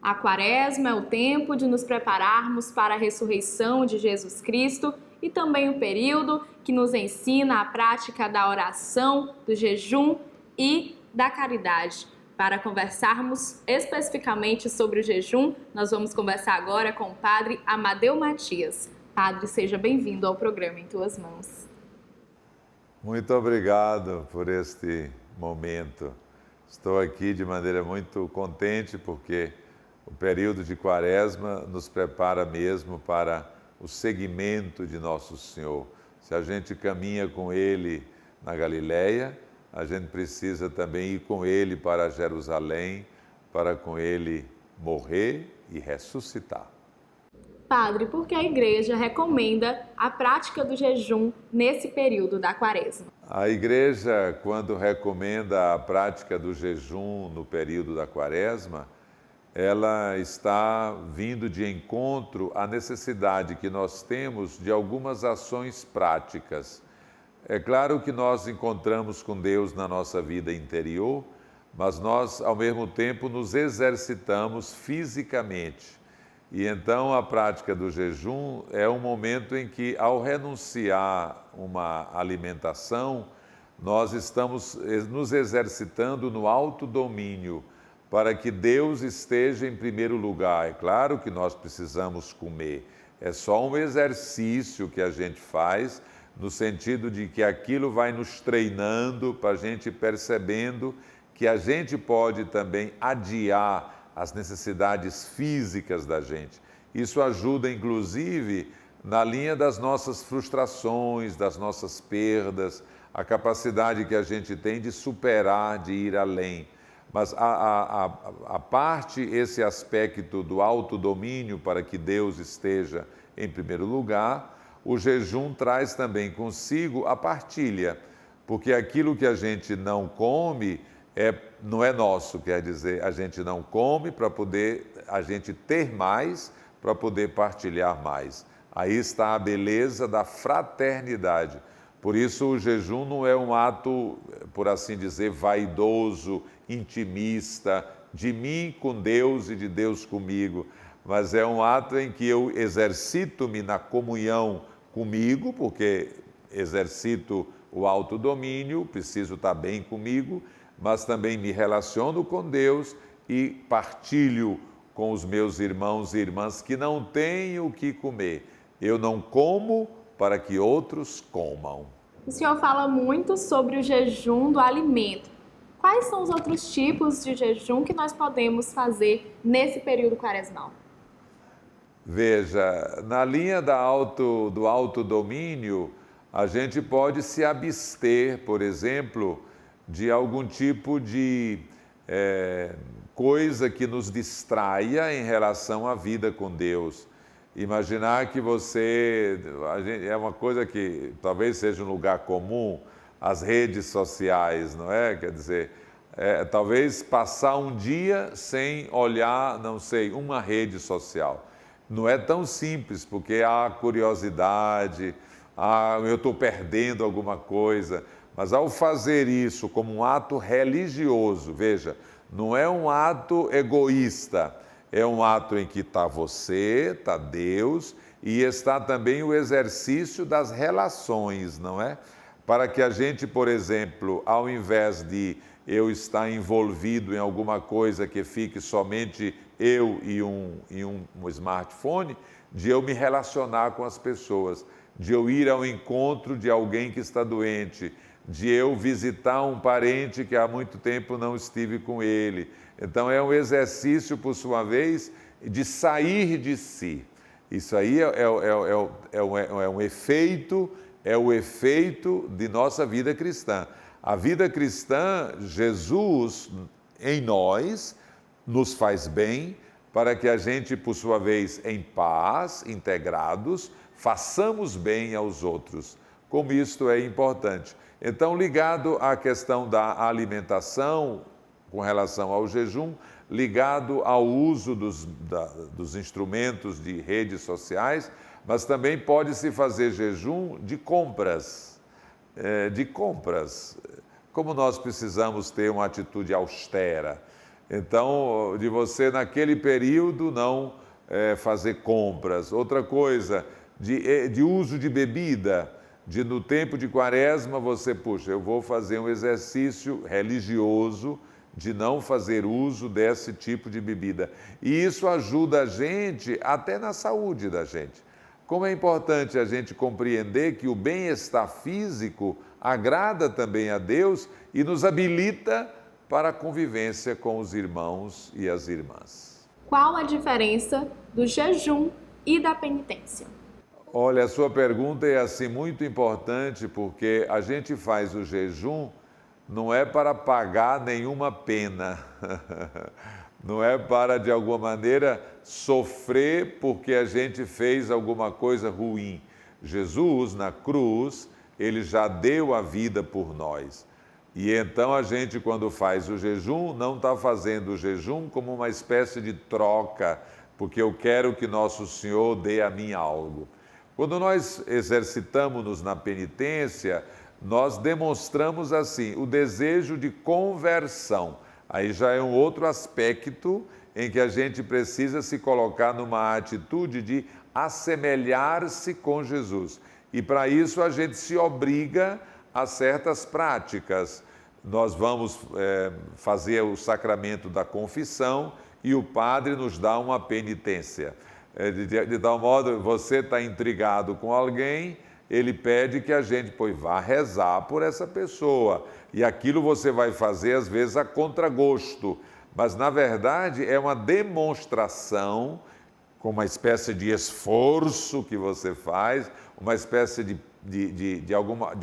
A Quaresma é o tempo de nos prepararmos para a ressurreição de Jesus Cristo e também o período que nos ensina a prática da oração, do jejum e da caridade. Para conversarmos especificamente sobre o jejum, nós vamos conversar agora com o Padre Amadeu Matias. Padre, seja bem-vindo ao programa Em Tuas Mãos. Muito obrigado por este momento. Estou aqui de maneira muito contente porque o período de Quaresma nos prepara mesmo para o seguimento de Nosso Senhor. Se a gente caminha com Ele na Galileia, a gente precisa também ir com Ele para Jerusalém, para com Ele morrer e ressuscitar. Padre, por que a Igreja recomenda a prática do jejum nesse período da Quaresma? A Igreja, quando recomenda a prática do jejum no período da Quaresma, ela está vindo de encontro à necessidade que nós temos de algumas ações práticas. É claro que nós encontramos com Deus na nossa vida interior, mas nós, ao mesmo tempo, nos exercitamos fisicamente. E então a prática do jejum é um momento em que, ao renunciar uma alimentação, nós estamos nos exercitando no autodomínio, para que Deus esteja em primeiro lugar. É claro que nós precisamos comer, é só um exercício que a gente faz, no sentido de que aquilo vai nos treinando para a gente percebendo que a gente pode também adiar as necessidades físicas da gente. Isso ajuda, inclusive, na linha das nossas frustrações, das nossas perdas, a capacidade que a gente tem de superar, de ir além. Mas a parte, esse aspecto do autodomínio para que Deus esteja em primeiro lugar, o jejum traz também consigo a partilha, porque aquilo que a gente não come não é nosso, quer dizer, a gente não come para poder a gente ter mais, para poder partilhar mais. Aí está a beleza da fraternidade. Por isso o jejum não é um ato, por assim dizer, vaidoso, intimista, de mim com Deus e de Deus comigo, mas é um ato em que eu exercito-me na comunhão comigo, porque exercito o autodomínio, preciso estar bem comigo, mas também me relaciono com Deus e partilho com os meus irmãos e irmãs que não têm o que comer. Eu não como para que outros comam. O senhor fala muito sobre o jejum do alimento. Quais são os outros tipos de jejum que nós podemos fazer nesse período quaresmal? Veja, na linha do autodomínio, a gente pode se abster, por exemplo, de algum tipo de coisa que nos distraia em relação à vida com Deus. Imaginar que é uma coisa que talvez seja um lugar comum, as redes sociais, não é? Quer dizer, talvez passar um dia sem olhar, não sei, uma rede social. Não é tão simples, porque há curiosidade, eu estou perdendo alguma coisa, mas ao fazer isso como um ato religioso, veja, não é um ato egoísta, é um ato em que está você, está Deus e está também o exercício das relações, não é? Para que a gente, por exemplo, ao invés de eu estar envolvido em alguma coisa que fique somente eu e um smartphone, de eu me relacionar com as pessoas, de eu ir ao encontro de alguém que está doente, de eu visitar um parente que há muito tempo não estive com ele. Então é um exercício, por sua vez, de sair de si. Isso aí é um efeito, é o efeito de nossa vida cristã. A vida cristã, Jesus em nós, nos faz bem para que a gente, por sua vez, em paz, integrados, façamos bem aos outros. Como isto é importante. Então, ligado à questão da alimentação, com relação ao jejum, ligado ao uso dos instrumentos de redes sociais, mas também pode-se fazer jejum de compras. Como nós precisamos ter uma atitude austera, Então, de você naquele período não fazer compras. Outra coisa, de uso de bebida, de no tempo de quaresma você, puxa, eu vou fazer um exercício religioso de não fazer uso desse tipo de bebida. E isso ajuda a gente até na saúde da gente. Como é importante a gente compreender que o bem-estar físico agrada também a Deus e nos habilita para a convivência com os irmãos e as irmãs. Qual a diferença do jejum e da penitência? Olha, a sua pergunta é assim muito importante, porque a gente faz o jejum não é para pagar nenhuma pena, não é para, de alguma maneira, sofrer porque a gente fez alguma coisa ruim. Jesus, na cruz, ele já deu a vida por nós. E então a gente, quando faz o jejum, não está fazendo o jejum como uma espécie de troca, porque eu quero que Nosso Senhor dê a mim algo. Quando nós exercitamos-nos na penitência, nós demonstramos assim o desejo de conversão. Aí já é um outro aspecto em que a gente precisa se colocar numa atitude de assemelhar-se com Jesus. E para isso a gente se obriga a certas práticas. Nós vamos fazer o sacramento da confissão e o padre nos dá uma penitência. De tal modo, você está intrigado com alguém, ele pede que a gente vá rezar por essa pessoa. E aquilo você vai fazer, às vezes, a contragosto. Mas, na verdade, é uma demonstração, com uma espécie de esforço que você faz, uma espécie de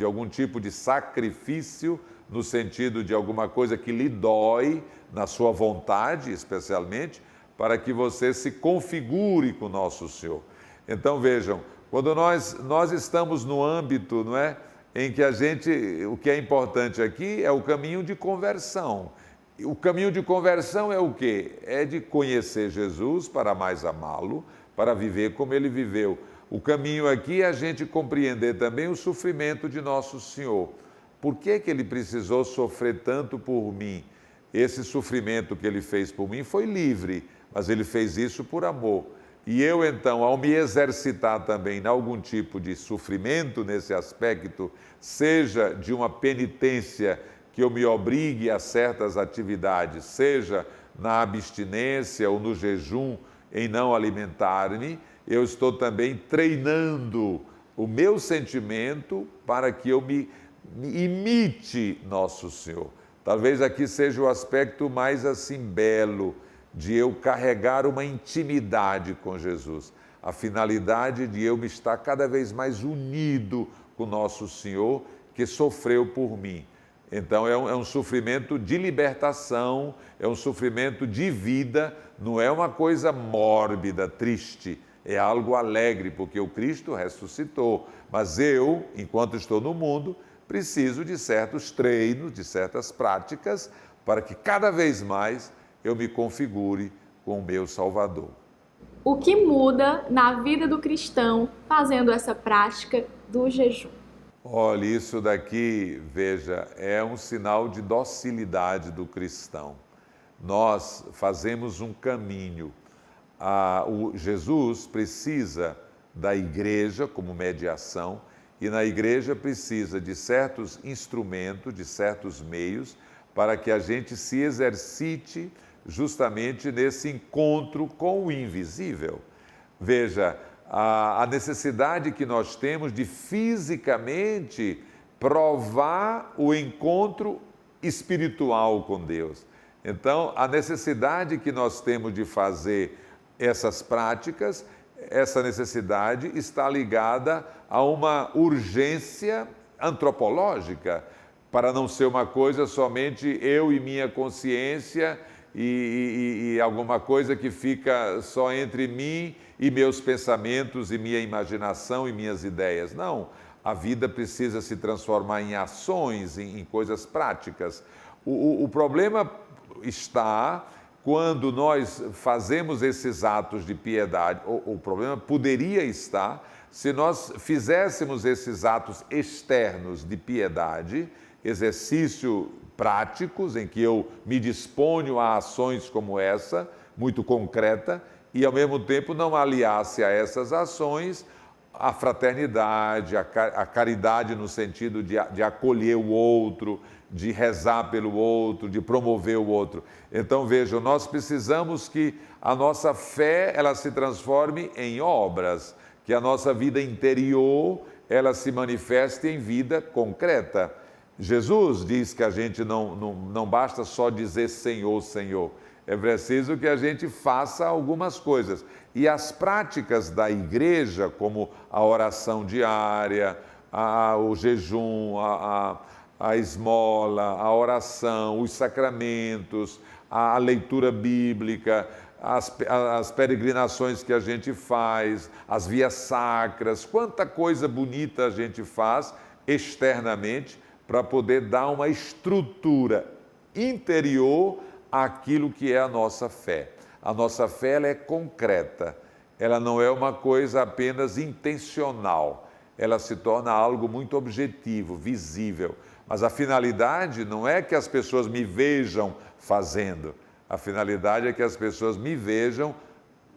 algum tipo de sacrifício, no sentido de alguma coisa que lhe dói, na sua vontade, especialmente, para que você se configure com Nosso Senhor. Então, vejam, quando nós estamos no âmbito, não é, em que o que é importante aqui é o caminho de conversão. O caminho de conversão é o quê? É de conhecer Jesus para mais amá-lo, para viver como ele viveu. O caminho aqui é a gente compreender também o sofrimento de Nosso Senhor. Por que ele precisou sofrer tanto por mim? Esse sofrimento que ele fez por mim foi livre, mas ele fez isso por amor. E eu, então, ao me exercitar também em algum tipo de sofrimento nesse aspecto, seja de uma penitência que eu me obrigue a certas atividades, seja na abstinência ou no jejum em não alimentar-me, eu estou também treinando o meu sentimento para que eu me imite Nosso Senhor. Talvez aqui seja o aspecto mais assim belo, de eu carregar uma intimidade com Jesus. A finalidade de eu me estar cada vez mais unido com Nosso Senhor, que sofreu por mim. Então é um sofrimento de libertação, é um sofrimento de vida, não é uma coisa mórbida, triste, é algo alegre, porque o Cristo ressuscitou. Mas eu, enquanto estou no mundo, preciso de certos treinos, de certas práticas, para que cada vez mais eu me configure com o meu Salvador. O que muda na vida do cristão fazendo essa prática do jejum? Olha, isso daqui, veja, é um sinal de docilidade do cristão. Nós fazemos um caminho. Jesus precisa da igreja como mediação e na igreja precisa de certos instrumentos, de certos meios, para que a gente se exercite justamente nesse encontro com o invisível. Veja, a necessidade que nós temos de fisicamente provar o encontro espiritual com Deus. Então, a necessidade que nós temos de fazer essas práticas, essa necessidade está ligada a uma urgência antropológica, para não ser uma coisa somente eu e minha consciência e alguma coisa que fica só entre mim e meus pensamentos e minha imaginação e minhas ideias. Não, a vida precisa se transformar em ações, em coisas práticas. O problema está quando nós fazemos esses atos de piedade, o problema poderia estar se nós fizéssemos esses atos externos de piedade, exercício práticos, em que eu me disponho a ações como essa, muito concreta, e ao mesmo tempo não aliasse a essas ações a fraternidade, a caridade no sentido de acolher o outro, de rezar pelo outro, de promover o outro. Então vejam, nós precisamos que a nossa fé ela se transforme em obras, que a nossa vida interior ela se manifeste em vida concreta. Jesus diz que a gente não basta só dizer Senhor, Senhor. É preciso que a gente faça algumas coisas. E as práticas da igreja, como a oração diária, o jejum, a esmola, a oração, os sacramentos, a leitura bíblica, as peregrinações que a gente faz, as vias sacras, quanta coisa bonita a gente faz externamente para poder dar uma estrutura interior àquilo que é a nossa fé. A nossa fé ela é concreta, ela não é uma coisa apenas intencional, ela se torna algo muito objetivo, visível. Mas a finalidade não é que as pessoas me vejam fazendo, a finalidade é que as pessoas me vejam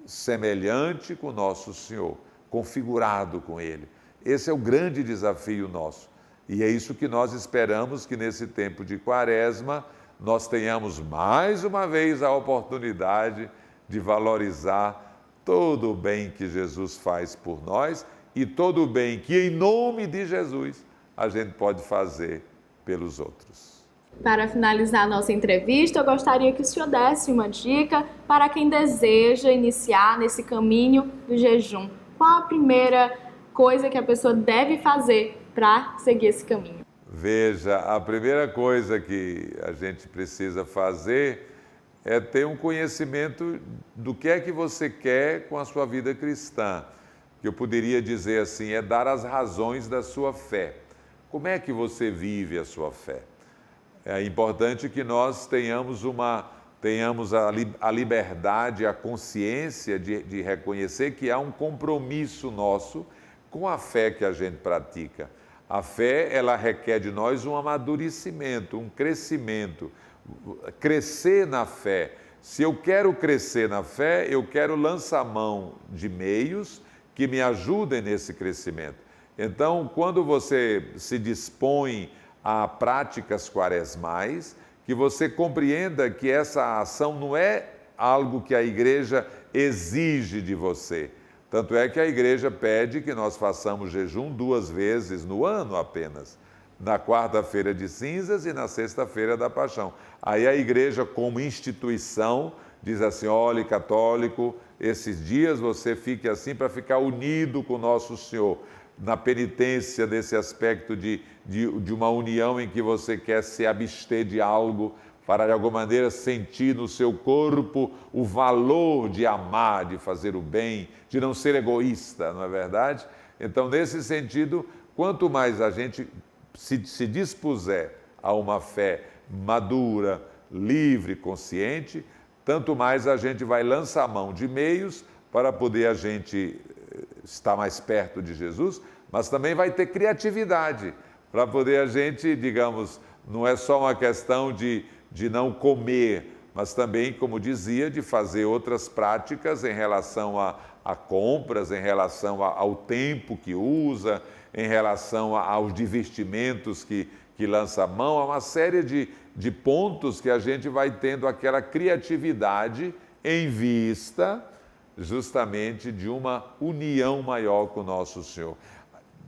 semelhante com o nosso Senhor, configurado com Ele. Esse é o grande desafio nosso. E é isso que nós esperamos que nesse tempo de Quaresma nós tenhamos mais uma vez a oportunidade de valorizar todo o bem que Jesus faz por nós e todo o bem que em nome de Jesus a gente pode fazer pelos outros. Para finalizar a nossa entrevista, eu gostaria que o senhor desse uma dica para quem deseja iniciar nesse caminho do jejum. Qual a primeira coisa que a pessoa deve fazer para seguir esse caminho? Veja, a primeira coisa que a gente precisa fazer é ter um conhecimento do que é que você quer com a sua vida cristã. Que eu poderia dizer assim, é dar as razões da sua fé. Como é que você vive a sua fé? É importante que nós tenhamos a liberdade, a consciência de reconhecer que há um compromisso nosso com a fé que a gente pratica. A fé, ela requer de nós um amadurecimento, um crescimento, crescer na fé. Se eu quero crescer na fé, eu quero lançar mão de meios que me ajudem nesse crescimento. Então, quando você se dispõe a práticas quaresmais, que você compreenda que essa ação não é algo que a igreja exige de você. Tanto é que a igreja pede que nós façamos jejum 2 vezes no ano apenas, na quarta-feira de cinzas e na sexta-feira da paixão. Aí a igreja, como instituição, diz assim, olha, católico, esses dias você fique assim para ficar unido com o nosso Senhor, na penitência desse aspecto de uma união em que você quer se abster de algo para de alguma maneira sentir no seu corpo o valor de amar, de fazer o bem, de não ser egoísta, não é verdade? Então, nesse sentido, quanto mais a gente se dispuser a uma fé madura, livre, consciente, tanto mais a gente vai lançar mão de meios para poder a gente estar mais perto de Jesus, mas também vai ter criatividade para poder a gente, digamos, não é só uma questão de não comer, mas também, como dizia, de fazer outras práticas em relação a compras, em relação ao tempo que usa, em relação aos divertimentos que lança a mão, há uma série de pontos que a gente vai tendo aquela criatividade em vista justamente de uma união maior com o nosso Senhor.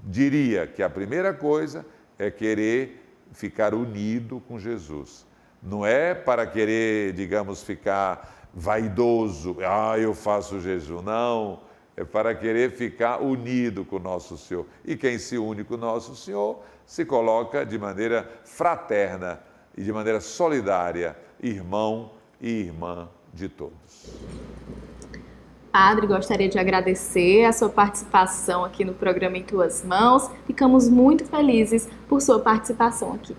Diria que a primeira coisa é querer ficar unido com Jesus. Não é para querer, digamos, ficar vaidoso, eu faço jejum. Não, é para querer ficar unido com o nosso Senhor. E quem se une com o nosso Senhor se coloca de maneira fraterna e de maneira solidária, irmão e irmã de todos. Padre, gostaria de agradecer a sua participação aqui no programa Em Tuas Mãos. Ficamos muito felizes por sua participação aqui.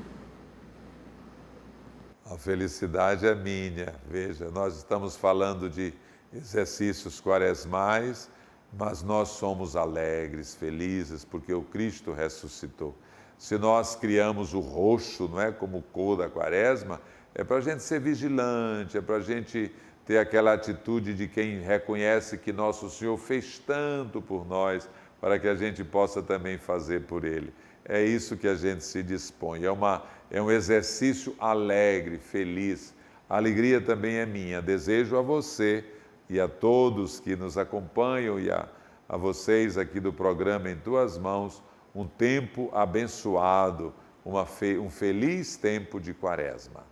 A felicidade é minha. Veja, nós estamos falando de exercícios quaresmais, mas nós somos alegres, felizes, porque o Cristo ressuscitou. Se nós criamos o roxo, não é, como cor da quaresma, é para a gente ser vigilante, é para a gente ter aquela atitude de quem reconhece que Nosso Senhor fez tanto por nós, para que a gente possa também fazer por Ele. É isso que a gente se dispõe, é um exercício alegre, feliz. A alegria também é minha. Desejo a você e a todos que nos acompanham e a vocês aqui do programa Em Tuas Mãos, um tempo abençoado, um feliz tempo de Quaresma.